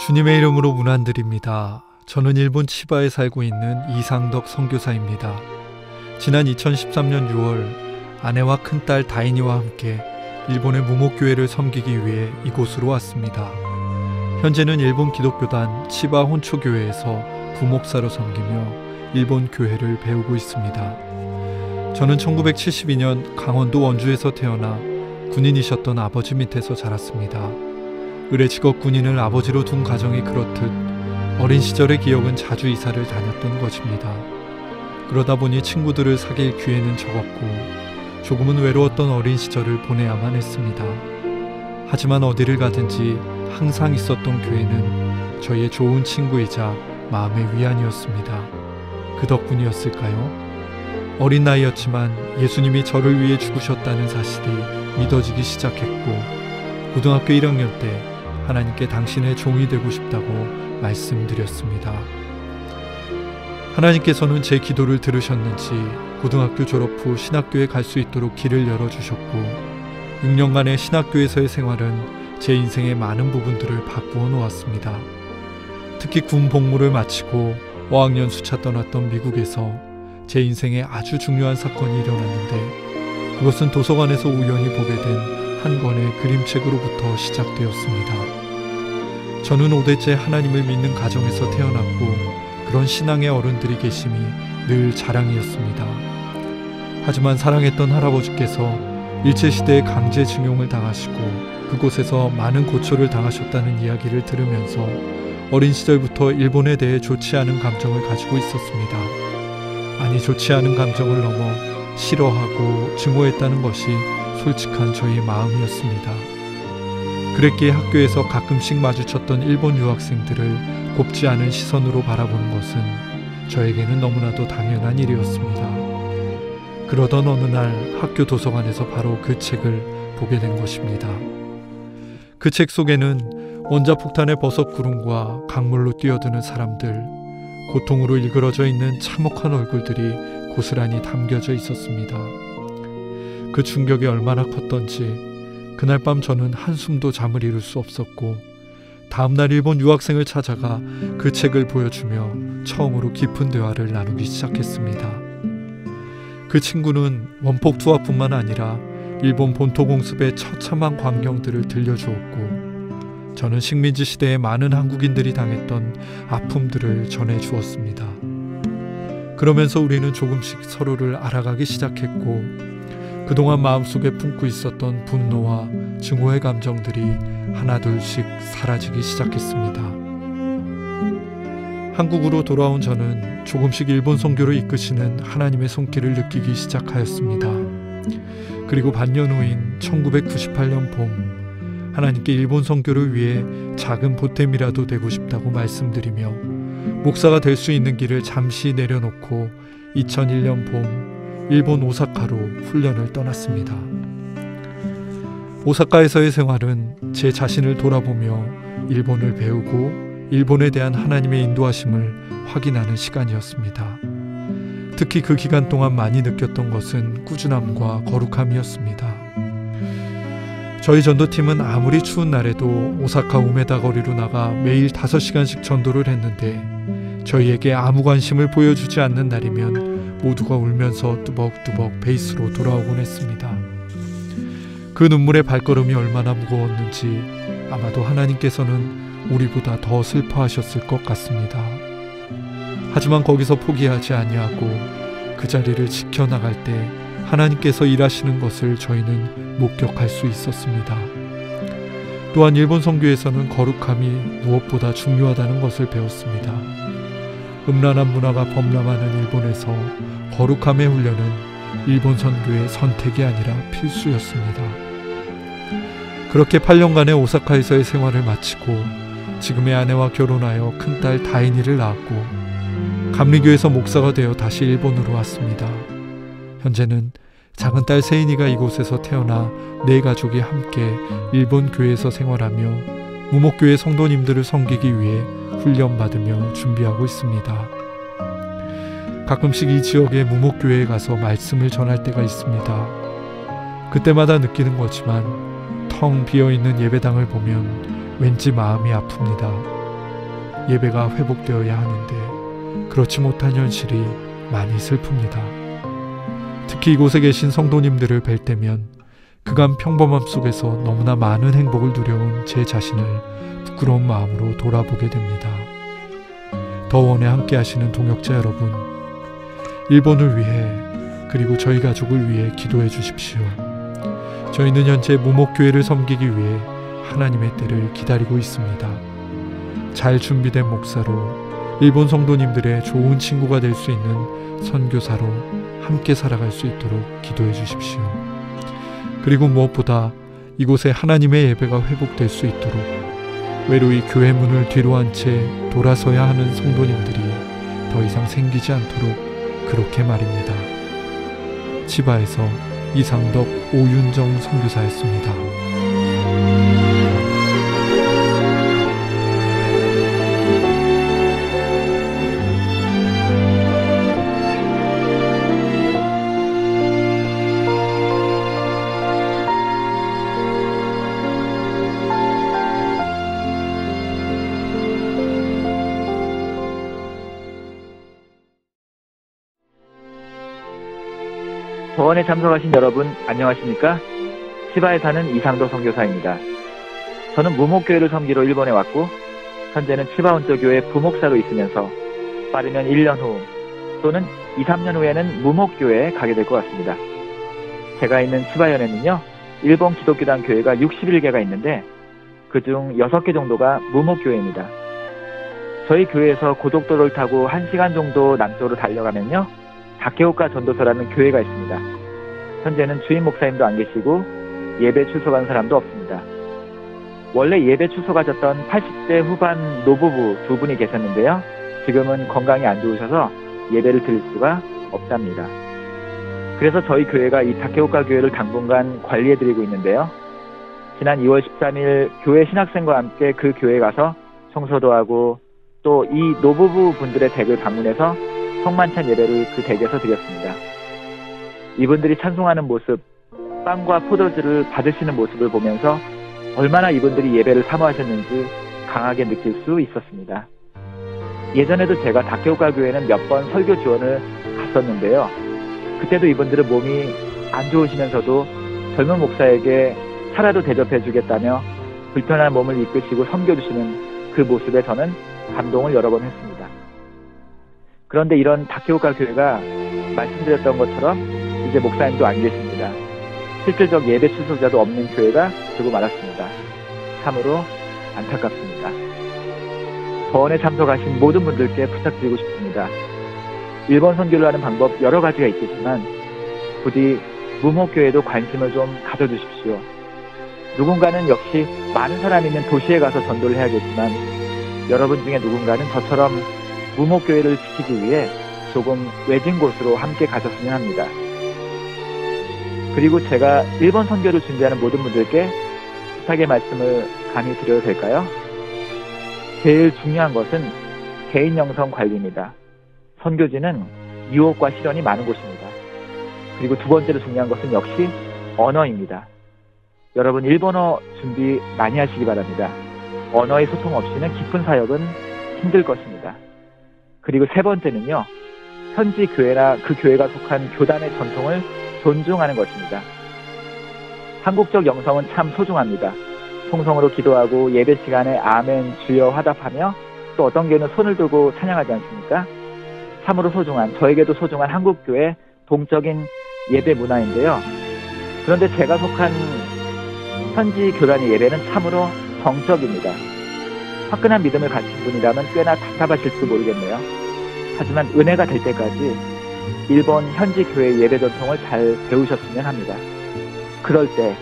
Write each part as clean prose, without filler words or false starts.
주님의 이름으로 문안드립니다. 저는 일본 치바에 살고 있는 이상덕 선교사입니다. 지난 2013년 6월 아내와 큰딸 다인이와 함께 일본의 무목교회를 섬기기 위해 이곳으로 왔습니다. 현재는 일본 기독교단 치바 혼초교회에서 부목사로 섬기며 일본 교회를 배우고 있습니다. 저는 1972년 강원도 원주에서 태어나 군인이셨던 아버지 밑에서 자랐습니다. 의례 직업 군인을 아버지로 둔 가정이 그렇듯 어린 시절의 기억은 자주 이사를 다녔던 것입니다. 그러다 보니 친구들을 사귈 기회는 적었고 조금은 외로웠던 어린 시절을 보내야만 했습니다. 하지만 어디를 가든지 항상 있었던 교회는 저희의 좋은 친구이자 마음의 위안이었습니다. 그 덕분이었을까요? 어린 나이였지만 예수님이 저를 위해 죽으셨다는 사실이 믿어지기 시작했고 고등학교 1학년 때 하나님께 당신의 종이 되고 싶다고 말씀드렸습니다. 하나님께서는 제 기도를 들으셨는지 고등학교 졸업 후 신학교에 갈 수 있도록 길을 열어주셨고 6년간의 신학교에서의 생활은 제 인생의 많은 부분들을 바꾸어 놓았습니다. 특히 군 복무를 마치고 어학연 수차 떠났던 미국에서 제 인생에 아주 중요한 사건이 일어났는데 그것은 도서관에서 우연히 보게 된 한 권의 그림책으로부터 시작되었습니다. 저는 5대째 하나님을 믿는 가정에서 태어났고 그런 신앙의 어른들이 계심이 늘 자랑이었습니다. 하지만 사랑했던 할아버지께서 일제시대에 강제징용을 당하시고 그곳에서 많은 고초를 당하셨다는 이야기를 들으면서 어린 시절부터 일본에 대해 좋지 않은 감정을 가지고 있었습니다. 아니 좋지 않은 감정을 넘어 싫어하고 증오했다는 것이 솔직한 저의 마음이었습니다. 그랬기에 학교에서 가끔씩 마주쳤던 일본 유학생들을 곱지 않은 시선으로 바라보는 것은 저에게는 너무나도 당연한 일이었습니다. 그러던 어느 날 학교 도서관에서 바로 그 책을 보게 된 것입니다. 그 책 속에는 원자폭탄의 버섯 구름과 강물로 뛰어드는 사람들, 고통으로 일그러져 있는 참혹한 얼굴들이 고스란히 담겨져 있었습니다. 그 충격이 얼마나 컸던지 그날 밤 저는 한숨도 잠을 이룰 수 없었고 다음날 일본 유학생을 찾아가 그 책을 보여주며 처음으로 깊은 대화를 나누기 시작했습니다. 그 친구는 원폭 투하뿐만 아니라 일본 본토 공습의 처참한 광경들을 들려주었고 저는 식민지 시대에 많은 한국인들이 당했던 아픔들을 전해주었습니다. 그러면서 우리는 조금씩 서로를 알아가기 시작했고 그동안 마음속에 품고 있었던 분노와 증오의 감정들이 하나둘씩 사라지기 시작했습니다. 한국으로 돌아온 저는 조금씩 일본 선교를 이끄시는 하나님의 손길을 느끼기 시작하였습니다. 그리고 반년 후인 1998년 봄 하나님께 일본 선교를 위해 작은 보탬이라도 되고 싶다고 말씀드리며 목사가 될 수 있는 길을 잠시 내려놓고 2001년 봄 일본 오사카로 훈련을 떠났습니다. 오사카에서의 생활은 제 자신을 돌아보며 일본을 배우고 일본에 대한 하나님의 인도하심을 확인하는 시간이었습니다. 특히 그 기간 동안 많이 느꼈던 것은 꾸준함과 거룩함이었습니다. 저희 전도팀은 아무리 추운 날에도 오사카 우메다 거리로 나가 매일 5시간씩 전도를 했는데 저희에게 아무 관심을 보여주지 않는 날이면 모두가 울면서 뚜벅뚜벅 베이스로 돌아오곤 했습니다. 그 눈물의 발걸음이 얼마나 무거웠는지 아마도 하나님께서는 우리보다 더 슬퍼하셨을 것 같습니다. 하지만 거기서 포기하지 아니하고 그 자리를 지켜나갈 때 하나님께서 일하시는 것을 저희는 목격할 수 있었습니다. 또한 일본 선교에서는 거룩함이 무엇보다 중요하다는 것을 배웠습니다. 음란한 문화가 범람하는 일본에서 거룩함의 훈련은 일본 선교의 선택이 아니라 필수였습니다. 그렇게 8년간의 오사카에서의 생활을 마치고 지금의 아내와 결혼하여 큰딸 다인이를 낳았고 감리교에서 목사가 되어 다시 일본으로 왔습니다. 현재는 작은딸 세인이가 이곳에서 태어나 네 가족이 함께 일본 교회에서 생활하며 무목교회 성도님들을 섬기기 위해 훈련받으며 준비하고 있습니다. 가끔씩 이 지역의 무목교회에 가서 말씀을 전할 때가 있습니다. 그때마다 느끼는 거지만 텅 비어있는 예배당을 보면 왠지 마음이 아픕니다. 예배가 회복되어야 하는데 그렇지 못한 현실이 많이 슬픕니다. 특히 이곳에 계신 성도님들을 뵐 때면 그간 평범함 속에서 너무나 많은 행복을 누려온 제 자신을 부끄러운 마음으로 돌아보게 됩니다. 더원에 함께 하시는 동역자 여러분, 일본을 위해 그리고 저희 가족을 위해 기도해 주십시오. 저희는 현재 무목교회를 섬기기 위해 하나님의 때를 기다리고 있습니다. 잘 준비된 목사로 일본 성도님들의 좋은 친구가 될 수 있는 선교사로 함께 살아갈 수 있도록 기도해 주십시오. 그리고 무엇보다 이곳에 하나님의 예배가 회복될 수 있도록 외로이 교회 문을 뒤로 한 채 돌아서야 하는 성도님들이 더 이상 생기지 않도록 그렇게 말입니다. 치바에서 이상덕 오윤정 선교사였습니다. 더원에 참석하신 여러분 안녕하십니까? 치바에 사는 이상덕 선교사입니다. 저는 무목교회를 섬기러 일본에 왔고 현재는 치바 온조교회 부목사로 있으면서 빠르면 1년 후 또는 2, 3년 후에는 무목교회에 가게 될 것 같습니다. 제가 있는 치바현에는요, 일본 기독교단 교회가 61개가 있는데 그중 6개 정도가 무목교회입니다. 저희 교회에서 고속도로를 타고 1시간 정도 남쪽으로 달려가면요, 다케오카 전도서라는 교회가 있습니다. 현재는 주임 목사님도 안 계시고 예배 출석한 사람도 없습니다. 원래 예배 출석하셨던 80대 후반 노부부 2분이 계셨는데요. 지금은 건강이 안 좋으셔서 예배를 드릴 수가 없답니다. 그래서 저희 교회가 이 다케오카 교회를 당분간 관리해드리고 있는데요. 지난 2월 13일 교회 신학생과 함께 그 교회에 가서 청소도 하고 또 이 노부부 분들의 댁을 방문해서 성만찬 예배를 그 댁에서 드렸습니다. 이분들이 찬송하는 모습, 빵과 포도주를 받으시는 모습을 보면서 얼마나 이분들이 예배를 사모하셨는지 강하게 느낄 수 있었습니다. 예전에도 제가 다케오카 교회는 몇 번 설교 지원을 갔었는데요. 그때도 이분들은 몸이 안 좋으시면서도 젊은 목사에게 차라도 대접해 주겠다며 불편한 몸을 이끄시고 섬겨주시는 그 모습에 저는 감동을 여러 번 했습니다. 그런데 이런 다케오카 교회가 말씀드렸던 것처럼 이제 목사님도 안 계십니다. 실질적 예배 출석자도 없는 교회가 되고 말았습니다. 참으로 안타깝습니다. 더원에 참석하신 모든 분들께 부탁드리고 싶습니다. 일본 선교를 하는 방법 여러 가지가 있겠지만 부디 무목교회에도 관심을 좀 가져주십시오. 누군가는 역시 많은 사람이 있는 도시에 가서 전도를 해야겠지만 여러분 중에 누군가는 저처럼 무목교회를 지키기 위해 조금 외진 곳으로 함께 가셨으면 합니다. 그리고 제가 일본 선교를 준비하는 모든 분들께 부탁의 말씀을 감히 드려도 될까요? 제일 중요한 것은 개인 영성 관리입니다. 선교지는 유혹과 시련이 많은 곳입니다. 그리고 두 번째로 중요한 것은 역시 언어입니다. 여러분 일본어 준비 많이 하시기 바랍니다. 언어의 소통 없이는 깊은 사역은 힘들 것입니다. 그리고 세 번째는요, 현지 교회나 그 교회가 속한 교단의 전통을 존중하는 것입니다. 한국적 영성은 참 소중합니다. 통성으로 기도하고 예배 시간에 아멘 주여 화답하며 또 어떤 교회는 손을 들고 찬양하지 않습니까? 참으로 소중한, 저에게도 소중한 한국교회 동적인 예배 문화인데요. 그런데 제가 속한 현지 교단의 예배는 참으로 정적입니다. 화끈한 믿음을 가진 분이라면 꽤나 답답하실지도 모르겠네요. 하지만 은혜가 될 때까지 일본 현지 교회 예배 전통을 잘 배우셨으면 합니다. 그럴 때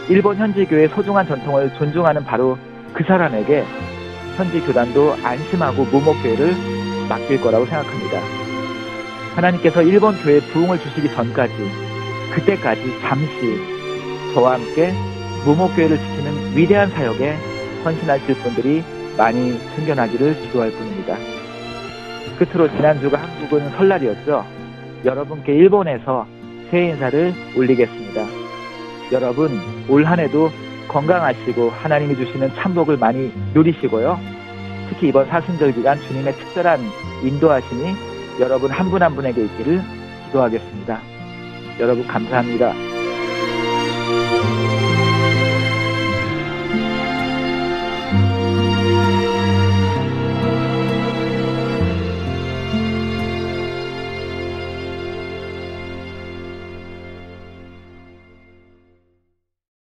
일본 현지 교회의 소중한 전통을 존중하는 바로 그 사람에게 현지 교단도 안심하고 무목교회를 맡길 거라고 생각합니다. 하나님께서 일본 교회에 부흥을 주시기 전까지, 그때까지 잠시 저와 함께 무목교회를 지키는 위대한 사역에 헌신하실 분들이 많이 생겨나기를 기도할 뿐입니다. 끝으로 지난주가 한국은 설날이었죠. 여러분께 일본에서 새해 인사를 올리겠습니다. 여러분 올 한해도 건강하시고 하나님이 주시는 참복을 많이 누리시고요. 특히 특히 이번 사순절 기간 주님의 특별한 인도하심이 여러분 한 분 한 분에게 있기를 기도하겠습니다. 여러분 감사합니다.